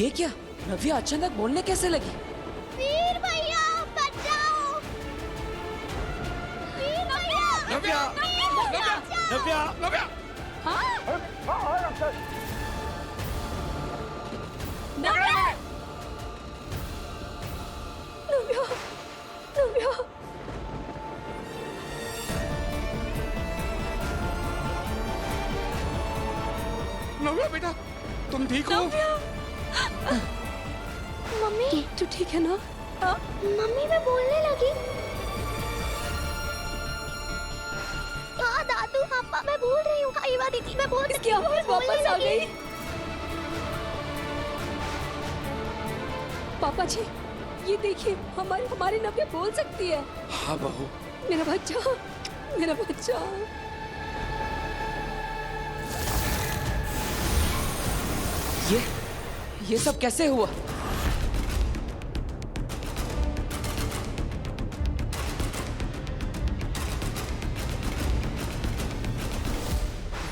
ये क्या? नव्या अचानक बोलने कैसे लगी? वीर भैया बचाओ! वीर भैया! नव्या! नव्या! नव्या! नव्या! नव्या! नव्या, नव्या, नव्या बेटा, तुम ठीक हो? मम्मी, तू ठीक है ना? हाँ? मम्मी मैं बोलने लगी। हाँ दादू, हाँ मैं बोल रही हूँ। हाँ दीदी, मैं बोल इसकी आवाज वापस आ गई। पापा जी, ये देखिए, हमारी नव्या बोल सकती है। हाँ बहू। मेरा बच्चा, मेरा बच्चा। ये सब कैसे हुआ?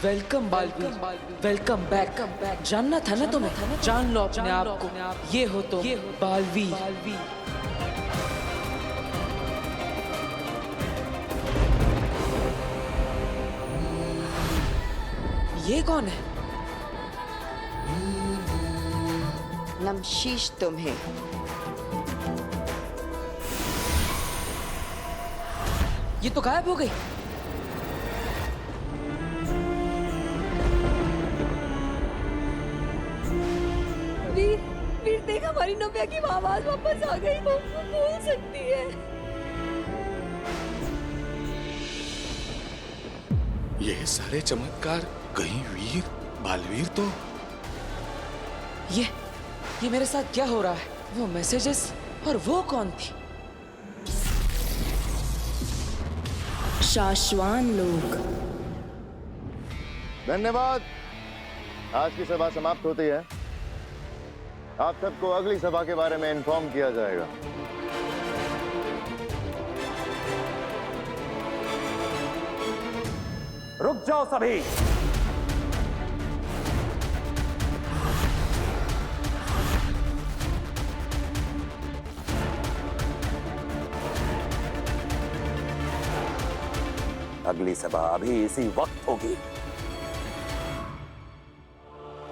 Welcome Baalveer, welcome back. जानना था ना तुम्हें, जान लो अपने आप को। ये हो तो बालवीर। ये कौन है? नमशीश तुम्हें। ये तो गायब हो गई। वीर देख, हमारी नव्या की आवाज वापस आ गई। वो बोल सकती है। ये सारे चमत्कार कहीं वीर, बालवीर तो? ये मेरे साथ क्या हो रहा है? वो मैसेजेस और वो कौन थी? शाश्वान लोग। धन्यवाद। आज की सभा समाप्त होती है। आप सबको अगली सभा के बारे में इन्फॉर्म किया जाएगा। रुक जाओ सभी। अगली सभा अभी इसी वक्त होगी।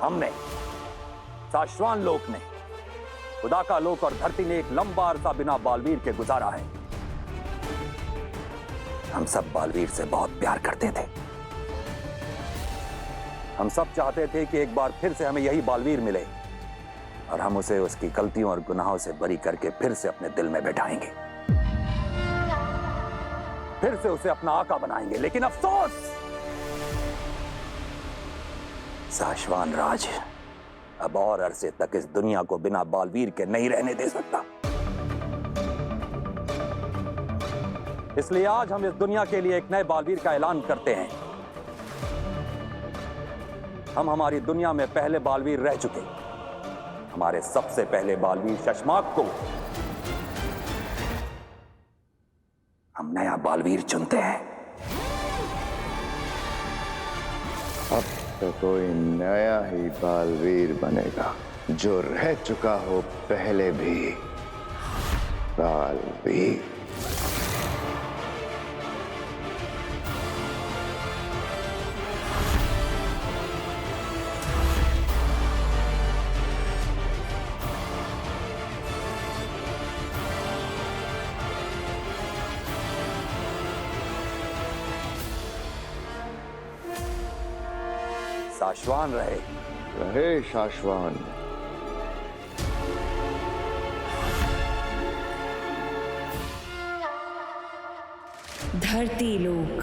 हमने, शाश्वान लोक ने, खुदा का लोक और धरती ने एक लंबा अरसा बिना बालवीर के गुजारा है। हम सब बालवीर से बहुत प्यार करते थे। हम सब चाहते थे कि एक बार फिर से हमें यही बालवीर मिले और हम उसे उसकी गलतियों और गुनाहों से बरी करके फिर से अपने दिल में बैठाएंगे, फिर से उसे अपना आका बनाएंगे। लेकिन अफसोस, शाश्वान राज अब और अरसे तक इस दुनिया को बिना बालवीर के नहीं रहने दे सकता। इसलिए आज हम इस दुनिया के लिए एक नए बालवीर का ऐलान करते हैं। हम हमारी दुनिया में पहले बालवीर रह चुके, हमारे सबसे पहले बालवीर शशमाक को हम नया बालवीर चुनते हैं। अब तो कोई नया ही बालवीर बनेगा जो रह चुका हो पहले भी बालवीर। शाश्वान रहे। रहे शाश्वान। धरती लोक।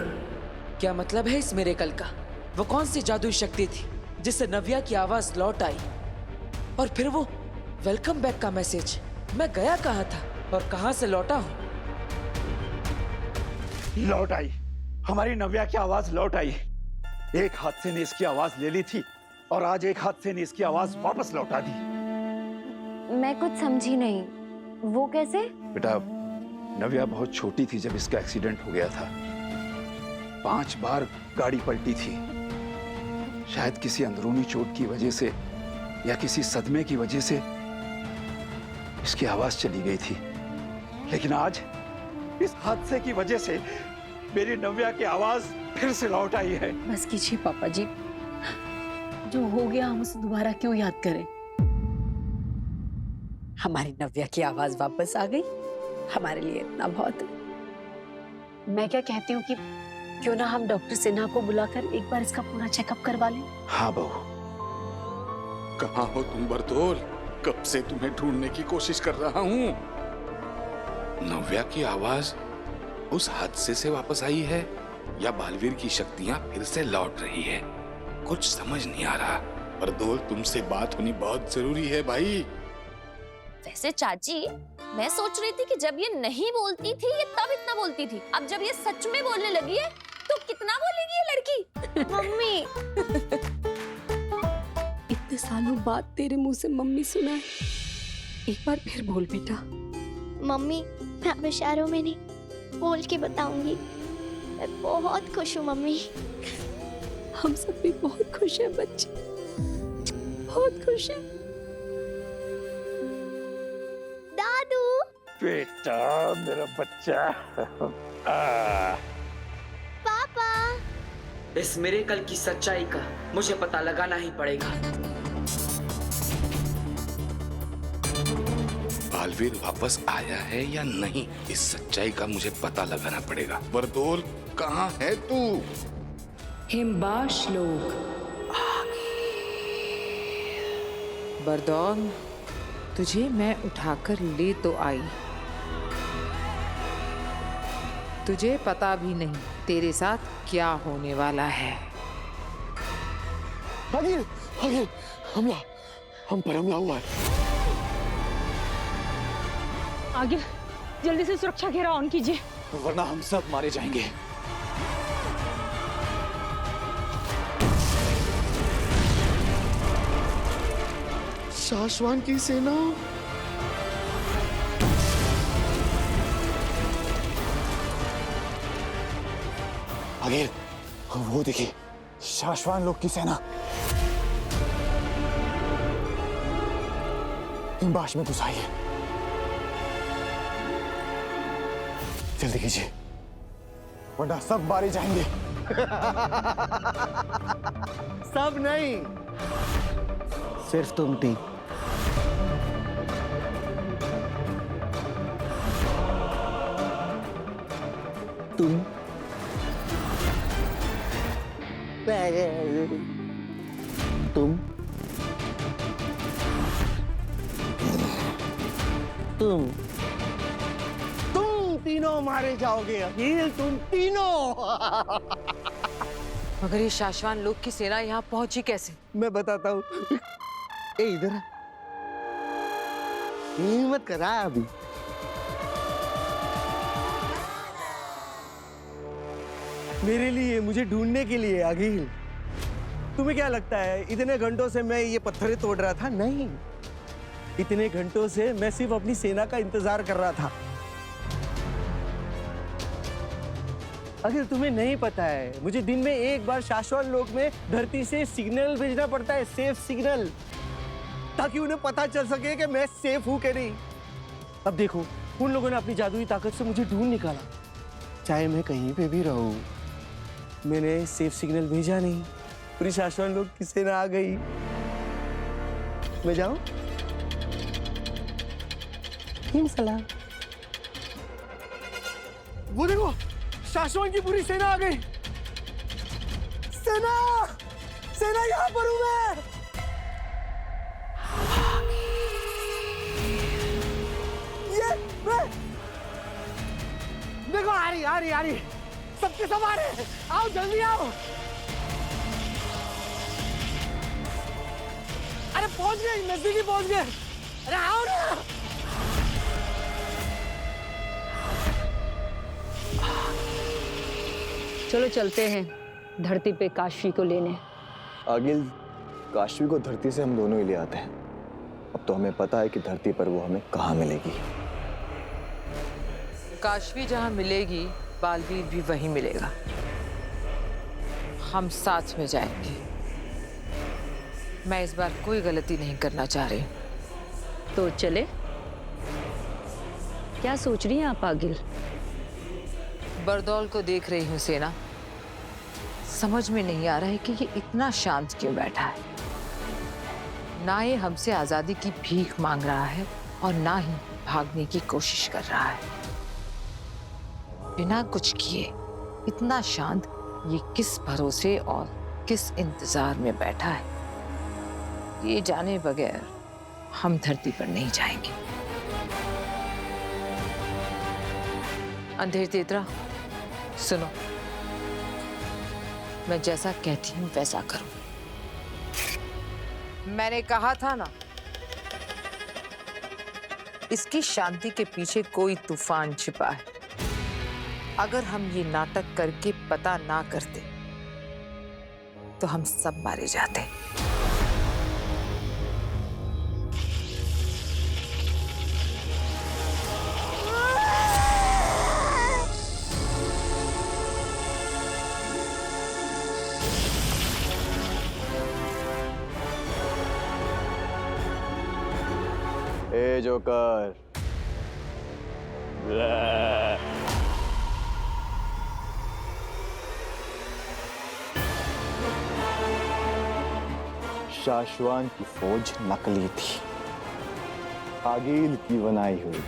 क्या मतलब है इस मिरेकल का? वो कौन सी जादुई शक्ति थी जिससे नव्या की आवाज लौट आई? और फिर वो वेलकम बैक का मैसेज। मैं गया कहाँ था और कहाँ से लौटा हूँ? लौट आई, हमारी नव्या की आवाज लौट आई। एक हादसे ने इसकी आवाज ले ली थी और आज एक हादसे ने इसकी आवाज वापस लौटा दी। मैं कुछ समझी नहीं, वो कैसे? बेटा, नव्या बहुत छोटी थी जब इसका एक्सीडेंट हो गया था। 5 बार गाड़ी पलटी थी। शायद किसी अंदरूनी चोट की वजह से या किसी सदमे की वजह से इसकी आवाज चली गई थी, लेकिन आज इस हादसे की वजह से मेरी नव्या की आवाज फिर से लौट आई है। बस कीजिए पापा जी, जो हो गया हम उसे दोबारा क्यों याद करें। हमारी नव्या की आवाज वापस आ गई, हमारे लिए इतना बहुत है। मैं क्या कहती हूँ कि क्यों ना हम डॉक्टर सिन्हा को बुलाकर एक बार इसका पूरा चेकअप करवा लें। हाँ बहू। कहाँ हो तुम बरतौल? कब से तुम्हें ढूंढने की कोशिश कर रहा हूँ। नव्या की आवाज उस हादसे से वापस आई है या बालवीर की शक्तियां फिर से लौट रही है? कुछ समझ नहीं आ रहा। बरतौल, तुमसे बात होनी बहुत जरूरी है भाई। वैसे चाची, मैं सोच रही थी कि जब ये नहीं बोलती थी ये तब इतना बोलती थी, अब जब ये सच में बोलने लगी है तो कितना बोलेगी ये लड़की। मम्मी, इतने सालों बाद तेरे मुंह से मम्मी सुना है, एक बार फिर बोल बेटा। मम्मी, मैं अब इशारों में नहीं, बोल के बताऊंगी। मैं बहुत खुश हूँ मम्मी। हम सब भी बहुत खुश हैं बच्चे, बहुत खुश हैं। दादू, बेटा, मेरा बच्चा। पापा, इस मिरेकल की सच्चाई का मुझे पता लगाना ही पड़ेगा। बालवीर वापस आया है या नहीं, इस सच्चाई का मुझे पता लगाना पड़ेगा। बरतौल, कहाँ है तू? हिमबाश लोग। बरदौन, तुझे मैं उठाकर ले तो आई, तुझे पता भी नहीं तेरे साथ क्या होने वाला है। आगे, आगे, हमला, हम पर हमला हुआ है। आगे जल्दी से सुरक्षा घेरा ऑन कीजिए, वरना हम सब मारे जाएंगे। शाश्वान की सेना। आगे वो देखिए, शाश्वान लोग की सेना हिमबाश में घुस आई है। जल्दी कीजिए, वरना सब मारे जाएंगे। सब नहीं, सिर्फ तुम तीन। तुम तुम तीनों मारे जाओगे अखिल, तुम तीनों। मगर ये शाश्वान लोग की सेना यहाँ पहुंची कैसे? मैं बताता हूँ। इधर हिम्मत करा अभी। मेरे लिए, मुझे ढूंढने के लिए अखिल। तुम्हें क्या लगता है इतने घंटों से मैं ये पत्थरें तोड़ रहा था? नहीं, इतने घंटों से मैं सिर्फ अपनी सेना का इंतजार कर रहा था। अगर तुम्हें नहीं पता है, मुझे दिन में एक बार शाश्वत लोक में धरती से सिग्नल भेजना पड़ता है, सेफ सिग्नल, ताकि उन्हें पता चल सके कि मैं सेफ हूं कि नहीं। अब देखो, उन लोगों ने अपनी जादुई ताकत से मुझे ढूंढ निकाला। चाहे मैं कहीं पे भी रहूं, मैंने सेफ सिग्नल भेजा नहीं, पूरी शाश्वत लोक की सेना आ गई। मैं जाऊं? सलाम। वो देखो, शाश्वत की पूरी सेना आ गई। सेना, सेना यहाँ पर हूं मैं। ये मैं देखो, आ रही सबके सब आ रहे। आओ जल्दी आओ। अरे पहुंच गए, नजदीक ही पहुंच गए। अरे आओ ना। चलो चलते हैं धरती पे काशी को लेने। आगिल, काशी को धरती से हम दोनों ही ले आते हैं। अब तो हमें पता है कि धरती पर वो हमें कहाँ मिलेगी। काशवी जहाँ मिलेगी, बालवीर भी वहीं मिलेगा। हम साथ में जाएंगे। मैं इस बार कोई गलती नहीं करना चाह रही। तो चले। क्या सोच रही हैं आप पागिल? बरदौल को देख रही हूँ सेना, समझ में नहीं आ रहा है कि ये इतना शांत क्यों बैठा है। ना ये हमसे आजादी की भीख मांग रहा है और ना ही भागने की कोशिश कर रहा है। बिना कुछ किए इतना शांत ये किस भरोसे और किस इंतजार में बैठा है, ये जाने बगैर हम धरती पर नहीं जाएंगे। अंधेर तेतरा, सुनो, मैं जैसा कहती हूं वैसा करो। मैंने कहा था ना, इसकी शांति के पीछे कोई तूफान छिपा है। अगर हम ये नाटक करके पता ना करते तो हम सब मारे जाते। ए जोकर, शाश्वान की फौज नकली थी, आगिल की बनाई हुई।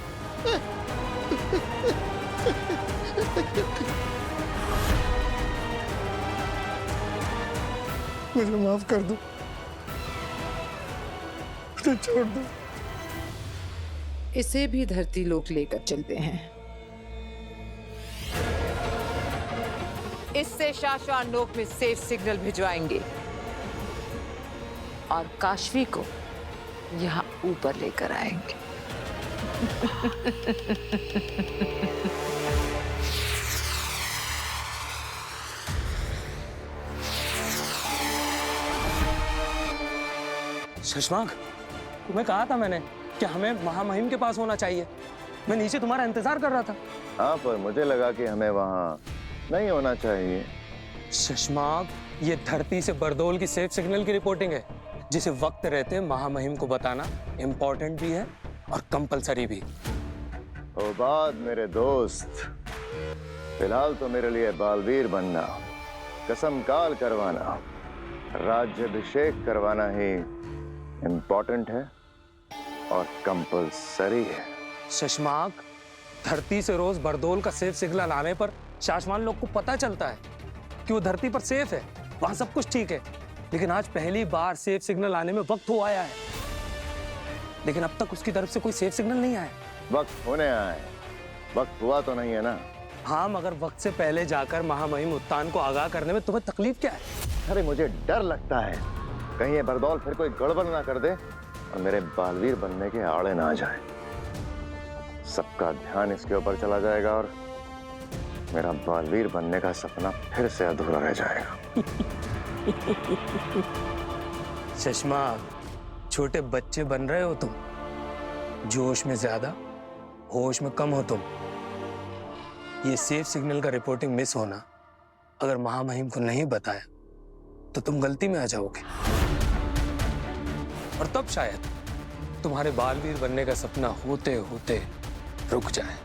मुझे माफ कर दो, मुझे छोड़ दो। इसे भी धरती लोक लेकर चलते हैं। इससे शाश्वान लोक में सेफ सिग्नल भिजवाएंगे और काशवी को यहाँ ऊपर लेकर आएंगे। शशांक, तुम्हें कहा था मैंने कि हमें महामहिम के पास होना चाहिए। मैं नीचे तुम्हारा इंतजार कर रहा था। हाँ, पर मुझे लगा कि हमें वहाँ नहीं होना चाहिए। शशांक, ये धरती से बरदौल की सेफ सिग्नल की रिपोर्टिंग है, जिसे वक्त रहते महामहिम को बताना इम्पोर्टेंट भी है और कंपलसरी भी। ओ बात मेरे दोस्त, फिलहाल तो मेरे लिए बालवीर बनना, कसम काल करवाना, राज्याभिषेक करवाना ही इम्पोर्टेंट है और कंपलसरी है। शशांक, धरती से रोज बरदौल का सेफ सिग्नल आने पर शाश्वान लोग को पता चलता है कि वो धरती पर सेफ है, वहां सब कुछ ठीक है। लेकिन आज पहली बार सेफ सिग्नल आने में वक्त हो आया है, लेकिन अब तक उसकी तरफ से कोई सेफ सिग्नल नहीं आया। वक्त होने आए, वक्त हुआ तो नहीं है ना। हाँ, मगर वक्त से पहले जाकर महामहिम उत्तान को आगाह करने में तुम्हें तकलीफ क्या है? अरे मुझे डर लगता है कहीं ये बरदौल फिर कोई गड़बड़ ना कर दे और मेरे बालवीर बनने के आड़े ना आ जाए। सबका ध्यान इसके ऊपर चला जाएगा और मेरा बालवीर बनने का सपना फिर से अधूरा रह जाएगा। शशांक, छोटे बच्चे बन रहे हो तुम, जोश में ज्यादा होश में कम हो तुम। ये सेफ सिग्नल का रिपोर्टिंग मिस होना अगर महामहिम को नहीं बताया तो तुम गलती में आ जाओगे और तब शायद तुम्हारे बालवीर बनने का सपना होते होते रुक जाए।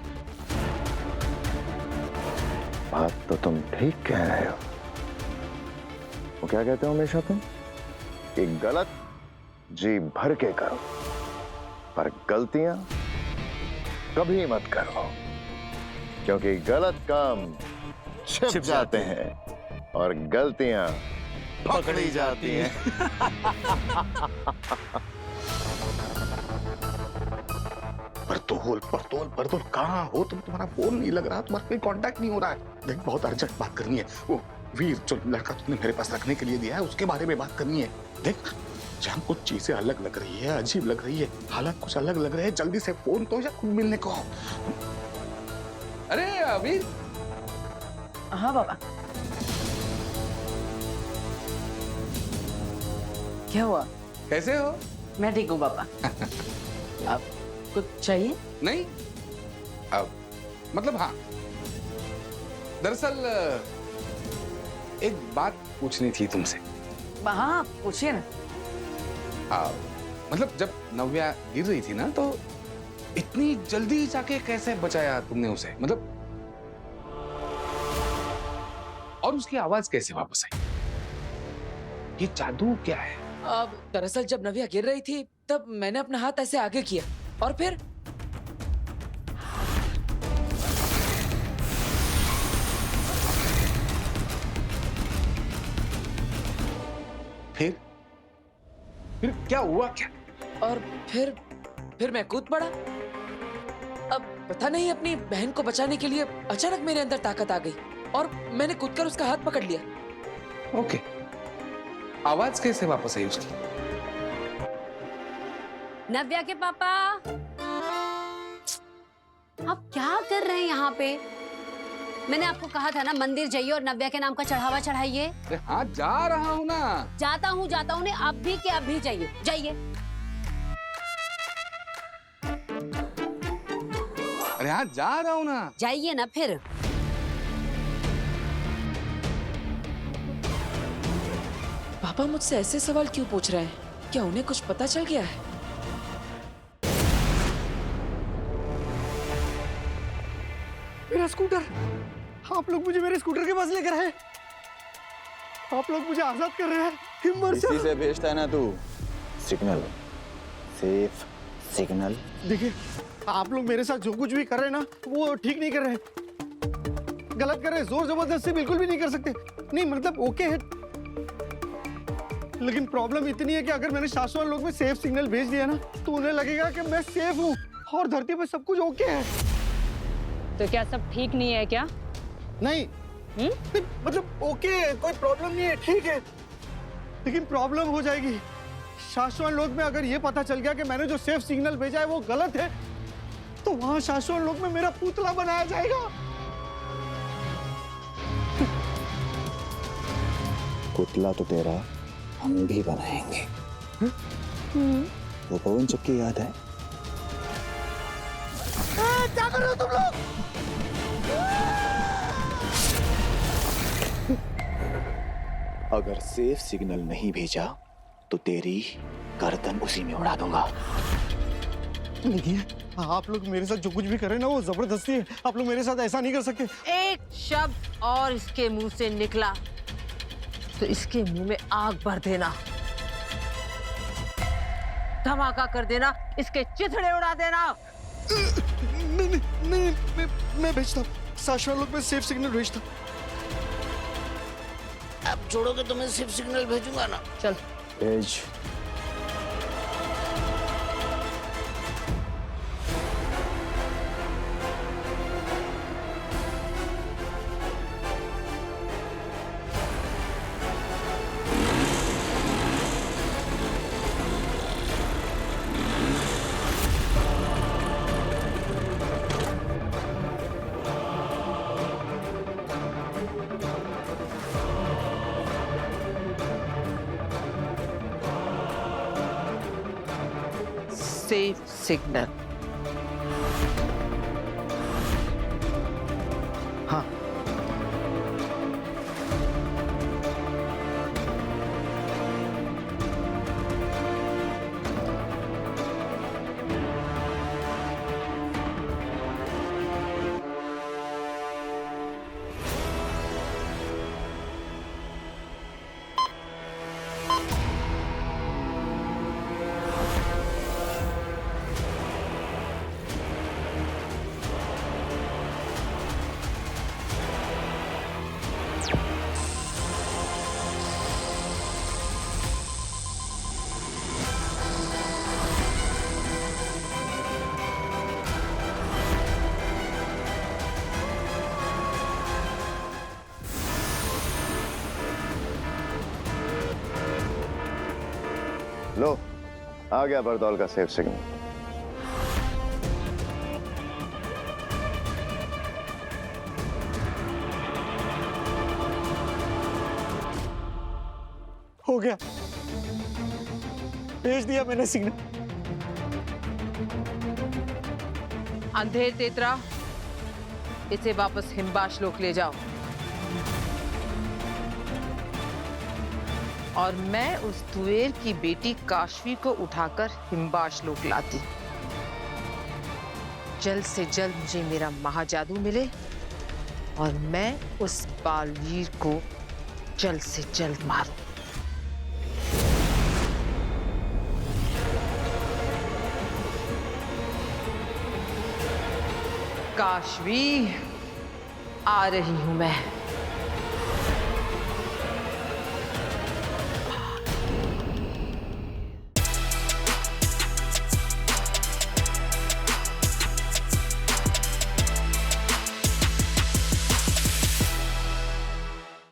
बात तो तुम ठीक कह रहे हो। वो क्या कहते हो हमेशा तुम कि गलत जी भर के करो, पर गलतियां कभी मत करो, क्योंकि गलत काम छिप जाते हैं और गलतियां पकड़ी जाती हैं। बरदौल कहाँ हो तुम? तुम्हारा फोन नहीं लग रहा, तुम्हारा कोई कांटेक्ट नहीं हो रहा है। देख, बहुत अर्जेंट बात करनी है। वो वीर जो लड़का तुमने मेरे पास रखने के लिए दिया है, उसके बारे में बात करनी है। देख, जहाँ कुछ चीजें अलग लग रही है, अजीब लग रही है, हालात कुछ अलग लग रहे हैं, जल्दी से फोन तो या खुद मिलने को आओ। अरे वीर। हाँ बाबा। क्या हुआ? कैसे हो? मैं ठीक हूँ बाबा। आप कुछ चाहिए? नहीं, अब मतलब हाँ, दरअसल एक बात पूछनी थी तुमसे। हाँ, पूछिए ना। मतलब जब नव्या गिर रही थी ना तो इतनी जल्दी जाके कैसे बचाया तुमने उसे? मतलब और उसकी आवाज कैसे वापस आई? ये जादू क्या है? अब दरअसल जब नव्या गिर रही थी तब मैंने अपना हाथ ऐसे आगे किया और फिर फिर क्या हुआ क्या? और फिर मैं कूद पड़ा। अब पता नहीं अपनी बहन को बचाने के लिए अचानक मेरे अंदर ताकत आ गई और मैंने कूदकर उसका हाथ पकड़ लिया। ओके, आवाज कैसे वापस आई उसकी? नव्या के पापा, आप क्या कर रहे हैं यहाँ पे? मैंने आपको कहा था ना मंदिर जाइए और नव्या के नाम का चढ़ावा चढ़ाइए। अरे हाँ, जा रहा हूँ ना। जाता हूँ ने अभी के अभी जाइए, जाइए। अरे हाँ, जा रहा हूँ ना। जाइए ना फिर। पापा मुझसे ऐसे सवाल क्यों पूछ रहे हैं? क्या उन्हें कुछ पता चल गया है? मेरा स्कूटर! आप लोग मुझे मेरे स्कूटर के पास लेकर आए। आप लोग मुझे आजाद कर रहे हैं। हिम्मत इसी से भेजता है ना तू सिग्नल, सेफ सिग्नल। देखिए, आप लोग मेरे साथ जो कुछ भी कर रहे हैं ना वो ठीक नहीं कर रहे हैं, गलत कर रहे हैं। जोर जबरदस्ती बिल्कुल भी नहीं कर सकते। नहीं मतलब ओके है, लेकिन प्रॉब्लम इतनी है कि अगर मैंने शाश्वत लोक में सेफ सिग्नल भेज दिया ना तो उन्हें लगेगा कि मैं सेफ हूँ और धरती पे सब कुछ ओके है। तो क्या सब ठीक नहीं है क्या? नहीं, नहीं मतलब ओके है, कोई प्रॉब्लम नहीं है, ठीक है, लेकिन प्रॉब्लम हो जाएगी। शाश्वत लोक में अगर ये पता चल गया कि मैंने जो सेफ सिग्नल भेजा है वो गलत है तो वहां शाश्वत लोक में मेरा पुतला बनाया जाएगा। पुतला तो तेरा हम भी बनाएंगे। वो पवन चक्की याद है? क्या कर रहे हो तुम लोग? अगर सेफ सिग्नल नहीं भेजा तो तेरी गर्दन उसी में उड़ा दूंगा। देखिए, आप लोग मेरे साथ जो कुछ भी कर रहे हैं ना वो जबरदस्ती है। आप लोग मेरे साथ ऐसा नहीं कर सकते। एक शब्द और इसके मुंह से निकला तो इसके मुंह में आग भर देना, धमाका कर देना, इसके चिथड़े उड़ा देना। नहीं, मैं भेजता, शाश्वत लोक में सेफ सिग्नल भेजता। आप छोड़ोगे तो मैं सिर्फ सिग्नल भेजूंगा ना। चल भेज। Safe signal. हाँ, लो, आ गया बरदौल का सेफ सिग्नल। हो गया, भेज दिया मैंने सिग्नल। अंधेर तेतरा, इसे वापस हिमबाश लोक ले जाओ। और मैं उस तुएर की बेटी काशवी को उठाकर हिमबाश लोक लाती। जल्द से जल्द मुझे मेरा महाजादू मिले और मैं उस बालवीर को जल्द से जल्द मारूं। काशवी, आ रही हूं मैं।